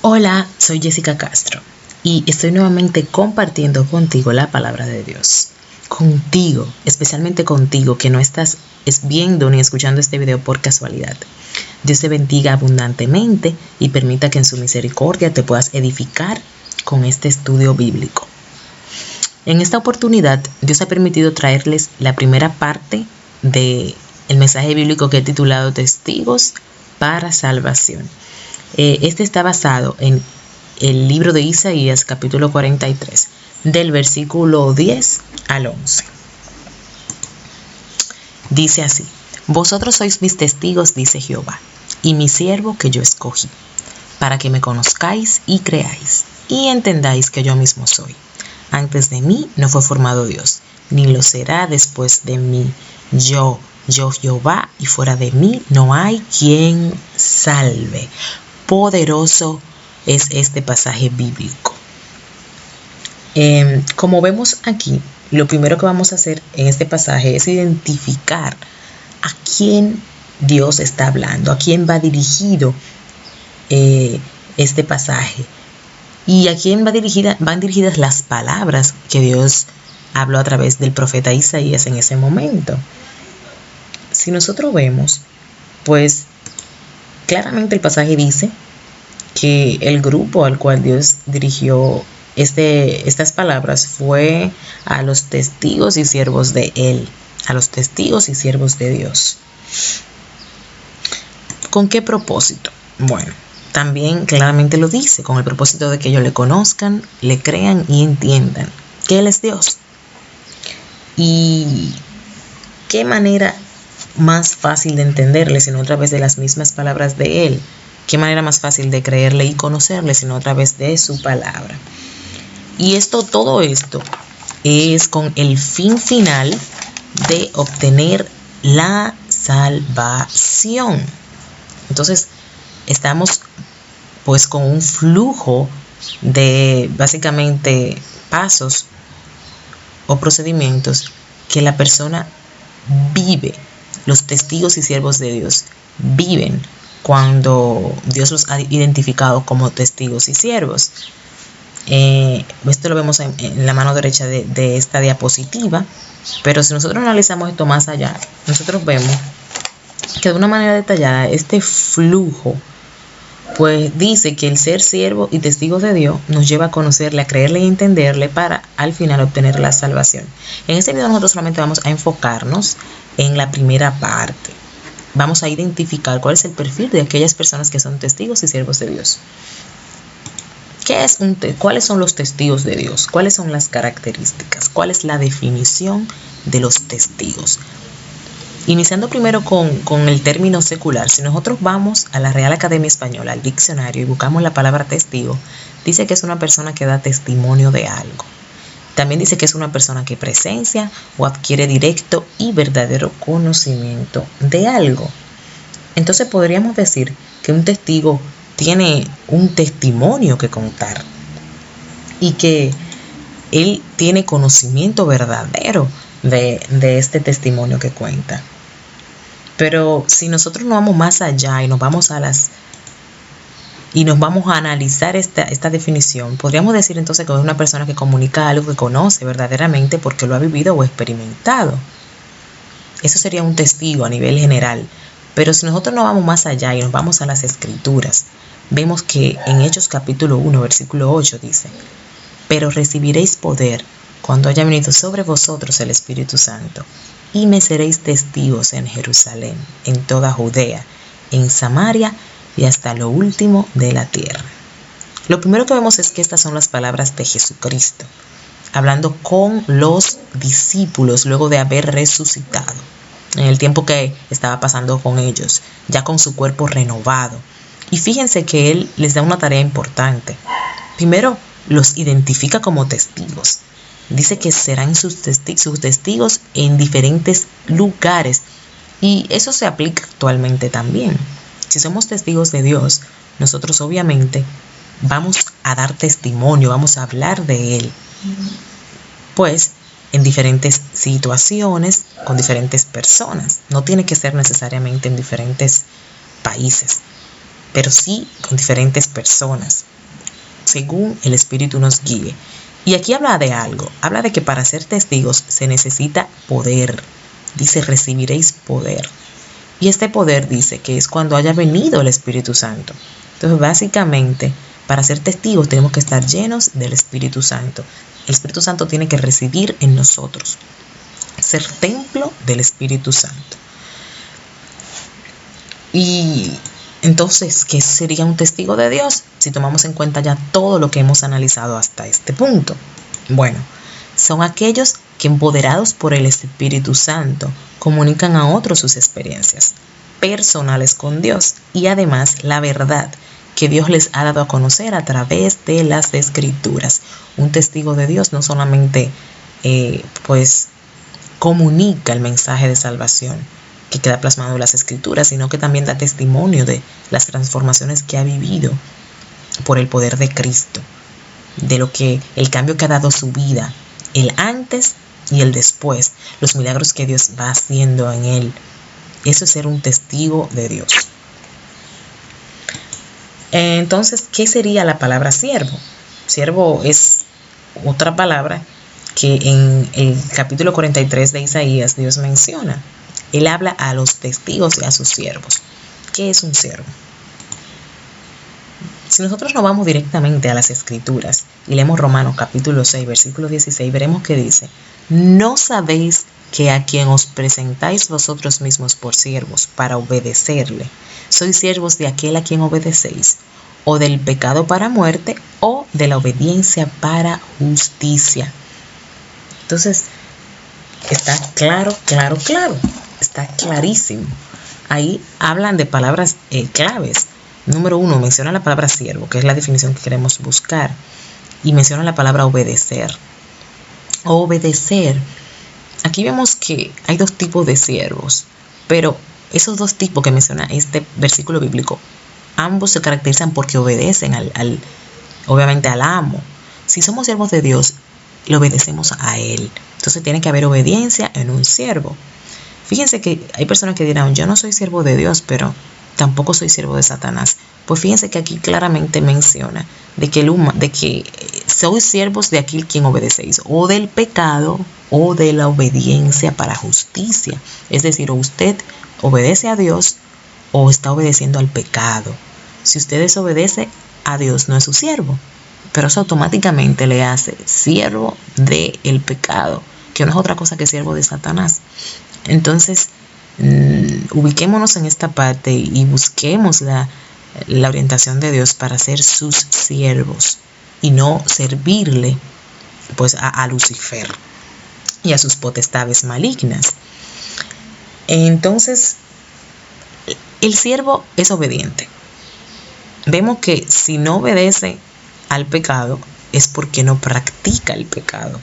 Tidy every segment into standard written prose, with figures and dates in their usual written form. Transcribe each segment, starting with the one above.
Hola, soy Jessica Castro y estoy nuevamente compartiendo contigo la palabra de Dios. Contigo, especialmente contigo que no estás viendo ni escuchando este video por casualidad. Dios te bendiga abundantemente y permita que en su misericordia te puedas edificar con este estudio bíblico. En esta oportunidad, Dios ha permitido traerles la primera parte del mensaje bíblico que he titulado Testigos para Salvación. Este está basado en el libro de Isaías, capítulo 43, del versículo 10 al 11. Dice así: Vosotros sois mis testigos, dice Jehová, y mi siervo que yo escogí, para que me conozcáis y creáis, y entendáis que yo mismo soy. Antes de mí no fue formado Dios, ni lo será después de mí. Yo Jehová, y fuera de mí no hay quien salve. Poderoso es este pasaje bíblico. Como vemos aquí, lo primero que vamos a hacer en este pasaje es identificar a quién Dios está hablando, a quién va dirigido este pasaje y a quién van dirigidas las palabras que Dios habló a través del profeta Isaías en ese momento. Si nosotros vemos, pues claramente el pasaje dice que el grupo al cual Dios dirigió estas palabras fue a los testigos y siervos de Él, a los testigos y siervos de Dios. ¿Con qué propósito? Bueno, también claramente lo dice, con el propósito de que ellos le conozcan, le crean y entiendan que Él es Dios. ¿Y qué manera más fácil de entenderle sino a través de las mismas palabras de Él? ¿Qué manera más fácil de creerle y conocerle sino a través de su palabra? Y todo esto es con el fin final de obtener la salvación. Entonces, estamos pues con un flujo de básicamente pasos o procedimientos que la persona vive. Los testigos y siervos de Dios viven cuando Dios los ha identificado como testigos y siervos. Esto lo vemos en la mano derecha de esta diapositiva, pero si nosotros analizamos esto más allá, nosotros vemos que de una manera detallada este flujo pues dice que el ser siervo y testigos de Dios nos lleva a conocerle, a creerle y entenderle para al final obtener la salvación. En este video nosotros solamente vamos a enfocarnos en la primera parte. Vamos a identificar cuál es el perfil de aquellas personas que son testigos y siervos de Dios. ¿Cuáles son los testigos de Dios? ¿Cuáles son las características? ¿Cuál es la definición de los testigos? Iniciando primero con el término secular, si nosotros vamos a la Real Academia Española, al diccionario, y buscamos la palabra testigo, dice que es una persona que da testimonio de algo. También dice que es una persona que presencia o adquiere directo y verdadero conocimiento de algo. Entonces podríamos decir que un testigo tiene un testimonio que contar y que él tiene conocimiento verdadero de este testimonio que cuenta. Pero si nosotros no vamos más allá y nos vamos a analizar esta definición, podríamos decir entonces que es una persona que comunica algo que conoce verdaderamente porque lo ha vivido o experimentado. Eso sería un testigo a nivel general. Pero si nosotros no vamos más allá y nos vamos a las escrituras, vemos que en Hechos capítulo 1, versículo 8 dice: Pero recibiréis poder cuando haya venido sobre vosotros el Espíritu Santo, y me seréis testigos en Jerusalén, en toda Judea, en Samaria y hasta lo último de la tierra. Lo primero que vemos es que estas son las palabras de Jesucristo, hablando con los discípulos luego de haber resucitado, en el tiempo que estaba pasando con ellos, ya con su cuerpo renovado. Y fíjense que Él les da una tarea importante. Primero, los identifica como testigos. Dice que serán sus testigos en diferentes lugares. Y eso se aplica actualmente también. Si somos testigos de Dios, nosotros obviamente vamos a dar testimonio, vamos a hablar de Él. Pues en diferentes situaciones, con diferentes personas. No tiene que ser necesariamente en diferentes países. pero sí con diferentes personas, según el Espíritu nos guíe. Y aquí habla de algo, habla de que para ser testigos se necesita poder. Dice, recibiréis poder. Y este poder dice que es cuando haya venido el Espíritu Santo. Entonces, básicamente, para ser testigos tenemos que estar llenos del Espíritu Santo. El Espíritu Santo tiene que residir en nosotros, ser templo del Espíritu Santo. Y entonces, ¿qué sería un testigo de Dios? Si tomamos en cuenta ya todo lo que hemos analizado hasta este punto. Bueno, son aquellos que, empoderados por el Espíritu Santo, comunican a otros sus experiencias personales con Dios y además la verdad que Dios les ha dado a conocer a través de las Escrituras. Un testigo de Dios no solamente comunica el mensaje de salvación que queda plasmado en las Escrituras, sino que también da testimonio de las transformaciones que ha vivido por el poder de Cristo, de lo que el cambio que ha dado su vida, el antes y el después, los milagros que Dios va haciendo en él. Eso es ser un testigo de Dios. Entonces, ¿qué sería la palabra siervo? Siervo es otra palabra que en el capítulo 43 de Isaías Dios menciona. Él habla a los testigos y a sus siervos. ¿Qué es un siervo? Si nosotros nos vamos directamente a las Escrituras y leemos Romanos capítulo 6, versículo 16, veremos que dice: ¿no sabéis que a quien os presentáis vosotros mismos por siervos para obedecerle, sois siervos de aquel a quien obedecéis, o del pecado para muerte, o de la obediencia para justicia? Entonces, está claro, está clarísimo. Ahí hablan de palabras claves. Número 1, menciona la palabra siervo, que es la definición que queremos buscar, y menciona la palabra obedecer. Obedecer. Aquí vemos que hay dos tipos de siervos, pero esos dos tipos que menciona este versículo bíblico, ambos se caracterizan porque obedecen obviamente al amo. Si somos siervos de Dios, le obedecemos a Él. Entonces tiene que haber obediencia en un siervo. Fíjense que hay personas que dirán: yo no soy siervo de Dios, pero tampoco soy siervo de Satanás. Pues fíjense que aquí claramente menciona de que sois siervos de aquel quien obedecéis, o del pecado o de la obediencia para justicia. Es decir, o usted obedece a Dios o está obedeciendo al pecado. Si usted desobedece a Dios, no es su siervo, pero eso automáticamente le hace siervo del pecado, que no es otra cosa que siervo de Satanás. Entonces, ubiquémonos en esta parte y busquemos la orientación de Dios para ser sus siervos y no servirle pues a Lucifer y a sus potestades malignas. Entonces, el siervo es obediente. Vemos que si no obedece al pecado es porque no practica el pecado.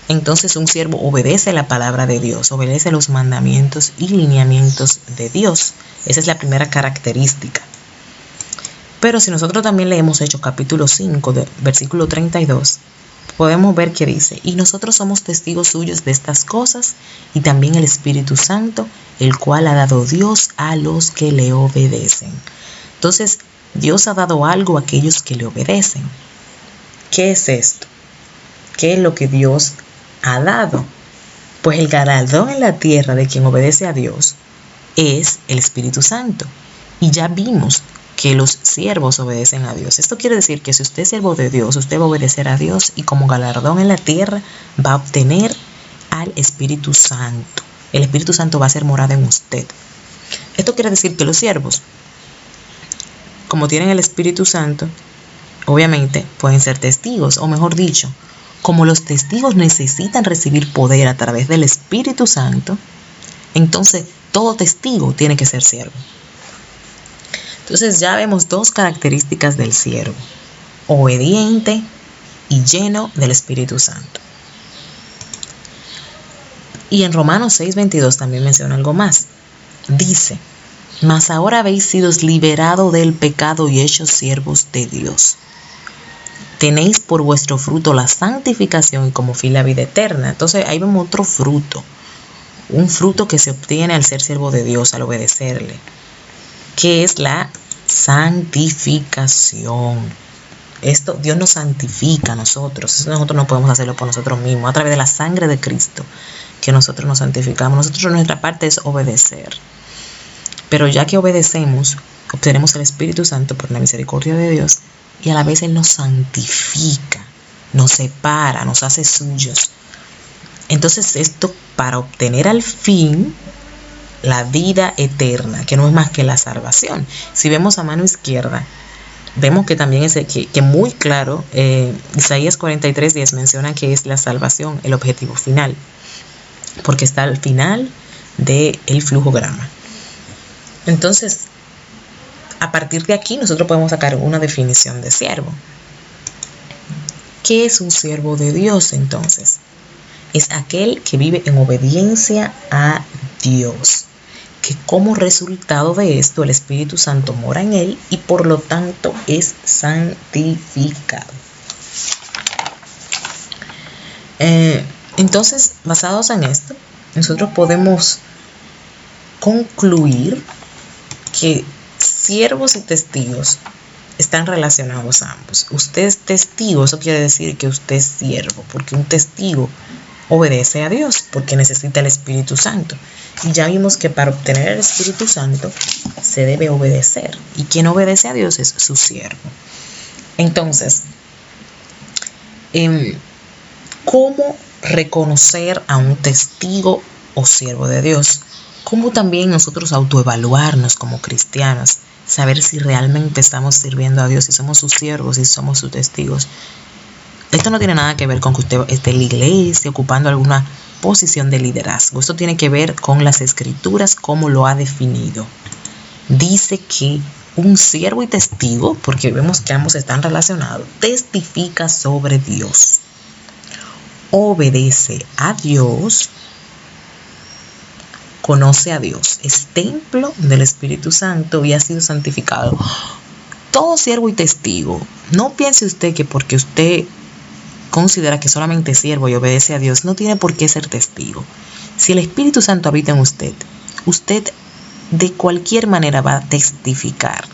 Entonces un siervo obedece la palabra de Dios, obedece los mandamientos y lineamientos de Dios. Esa es la primera característica. Pero si nosotros también leemos Hechos capítulo 5, versículo 32, podemos ver que dice: y nosotros somos testigos suyos de estas cosas, y también el Espíritu Santo, el cual ha dado Dios a los que le obedecen. Entonces, Dios ha dado algo a aquellos que le obedecen. ¿Qué es esto? ¿Qué es lo que Dios ha dado? Pues el galardón en la tierra de quien obedece a Dios es el Espíritu Santo. Y ya vimos que los siervos obedecen a Dios. Esto quiere decir que si usted es siervo de Dios, usted va a obedecer a Dios y como galardón en la tierra va a obtener al Espíritu Santo. El Espíritu Santo va a ser morada en usted. Esto quiere decir que los siervos, como tienen el Espíritu Santo, obviamente pueden ser testigos, o mejor dicho, como los testigos necesitan recibir poder a través del Espíritu Santo, entonces todo testigo tiene que ser siervo. Entonces ya vemos dos características del siervo: obediente y lleno del Espíritu Santo. Y en Romanos 6:22 también menciona algo más. Dice: mas ahora habéis sido liberados del pecado y hechos siervos de Dios. Tenéis por vuestro fruto la santificación y como fin la vida eterna. Entonces ahí vemos otro fruto. Un fruto que se obtiene al ser siervo de Dios, al obedecerle, que es la santificación. Esto Dios nos santifica a nosotros. Eso nosotros no podemos hacerlo por nosotros mismos. A través de la sangre de Cristo que nosotros nos santificamos. Nosotros, nuestra parte es obedecer. Pero ya que obedecemos, obtenemos el Espíritu Santo por la misericordia de Dios, y a la vez Él nos santifica, nos separa, nos hace suyos. Entonces esto para obtener al fin la vida eterna, que no es más que la salvación. Si vemos a mano izquierda, vemos que también es que muy claro, Isaías 43:10 menciona que es la salvación el objetivo final, porque está al final del flujograma. Entonces, a partir de aquí nosotros podemos sacar una definición de siervo. ¿Qué es un siervo de Dios entonces? Es aquel que vive en obediencia a Dios, que como resultado de esto el Espíritu Santo mora en él y por lo tanto es santificado. Entonces, basados en esto, nosotros podemos concluir que siervos y testigos están relacionados ambos. Usted es testigo, eso quiere decir que usted es siervo, porque un testigo obedece a Dios porque necesita el Espíritu Santo. Y ya vimos que para obtener el Espíritu Santo se debe obedecer. Y quien obedece a Dios es su siervo. Entonces, ¿cómo reconocer a un testigo o siervo de Dios? ¿Cómo también nosotros autoevaluarnos como cristianos? Saber si realmente estamos sirviendo a Dios, si somos sus siervos, si somos sus testigos. Esto no tiene nada que ver con que usted esté en la iglesia ocupando alguna posición de liderazgo. Esto tiene que ver con las Escrituras, cómo lo ha definido. Dice que un siervo y testigo, porque vemos que ambos están relacionados, testifica sobre Dios, obedece a Dios, conoce a Dios, es templo del Espíritu Santo y ha sido santificado. Todo siervo y testigo, no piense usted que porque usted considera que solamente es siervo y obedece a Dios, no tiene por qué ser testigo. Si el Espíritu Santo habita en usted, usted de cualquier manera va a testificar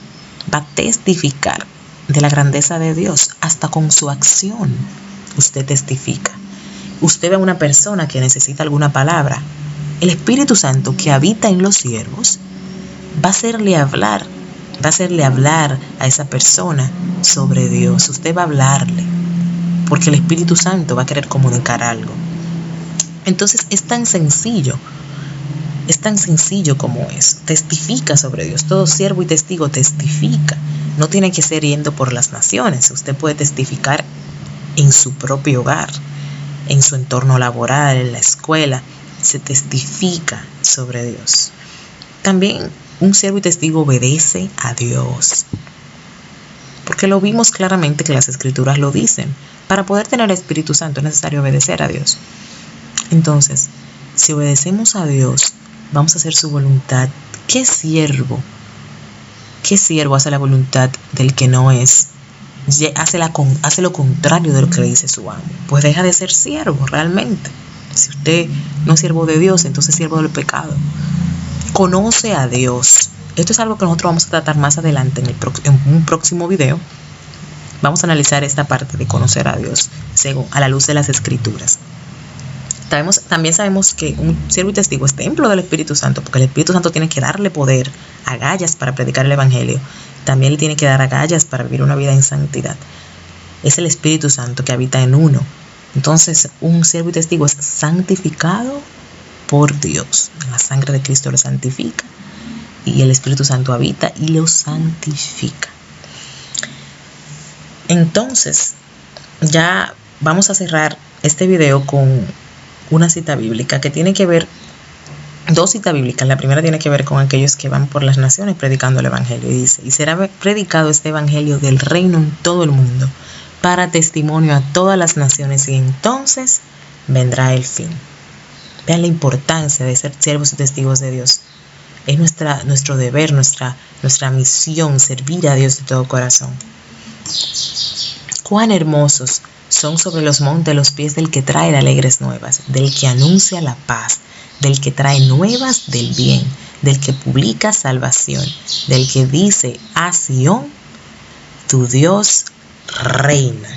de la grandeza de Dios, hasta con su acción. Usted testifica. Usted ve a una persona que necesita alguna palabra, el Espíritu Santo que habita en los siervos va a hacerle hablar a esa persona sobre Dios. Usted va a hablarle, porque el Espíritu Santo va a querer comunicar algo. Entonces es tan sencillo como eso. Testifica sobre Dios. Todo siervo y testigo testifica. No tiene que ser yendo por las naciones. Usted puede testificar en su propio hogar, en su entorno laboral, en la escuela. Se testifica sobre Dios. También un siervo y testigo obedece a Dios, porque lo vimos claramente que las Escrituras lo dicen. Para poder tener el Espíritu Santo es necesario obedecer a Dios. Entonces, si obedecemos a Dios, vamos a hacer su voluntad. ¿Qué siervo hace la voluntad del que no es? Hace lo contrario de lo que le dice su amo. Pues deja de ser siervo realmente. Si usted no es siervo de Dios, entonces es siervo del pecado. Conoce a Dios. Esto es algo que nosotros vamos a tratar más adelante en un próximo video. Vamos a analizar esta parte de conocer a Dios a la luz de las Escrituras. También sabemos que un siervo y testigo es templo del Espíritu Santo, porque el Espíritu Santo tiene que darle poder a agallas para predicar el Evangelio. También le tiene que dar agallas para vivir una vida en santidad. Es el Espíritu Santo que habita en uno. Entonces, un siervo y testigo es santificado por Dios. La sangre de Cristo lo santifica y el Espíritu Santo habita y lo santifica. Entonces, ya vamos a cerrar este video con una cita bíblica que tiene que ver, dos citas bíblicas. La primera tiene que ver con aquellos que van por las naciones predicando el Evangelio. Y dice: y será predicado este Evangelio del reino en todo el mundo, para testimonio a todas las naciones, y entonces vendrá el fin. Vean la importancia de ser siervos y testigos de Dios. Es nuestro deber, nuestra misión, servir a Dios de todo corazón. Cuán hermosos son sobre los montes los pies del que trae alegres nuevas, del que anuncia la paz, del que trae nuevas del bien, del que publica salvación, del que dice a Sión, tu Dios reina.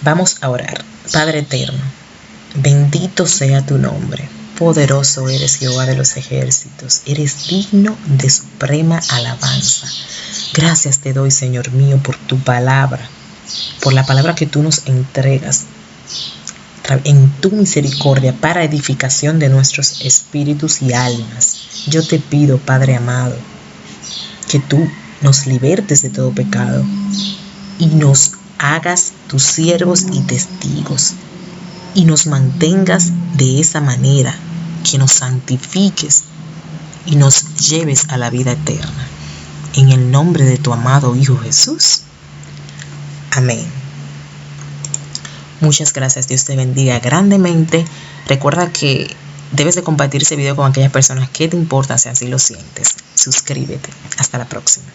Vamos a orar. Padre eterno, bendito sea tu nombre. Poderoso eres, Jehová de los ejércitos. Eres digno de suprema alabanza. Gracias te doy, Señor mío, por tu palabra, por la palabra que tú nos entregas en tu misericordia para edificación de nuestros espíritus y almas. Yo te pido, Padre amado, que tú nos libertes de todo pecado y nos hagas tus siervos y testigos, y nos mantengas de esa manera, que nos santifiques y nos lleves a la vida eterna. En el nombre de tu amado Hijo Jesús. Amén. Muchas gracias. Dios te bendiga grandemente. Recuerda que debes de compartir ese video con aquellas personas que te importan, si así lo sientes. Suscríbete. Hasta la próxima.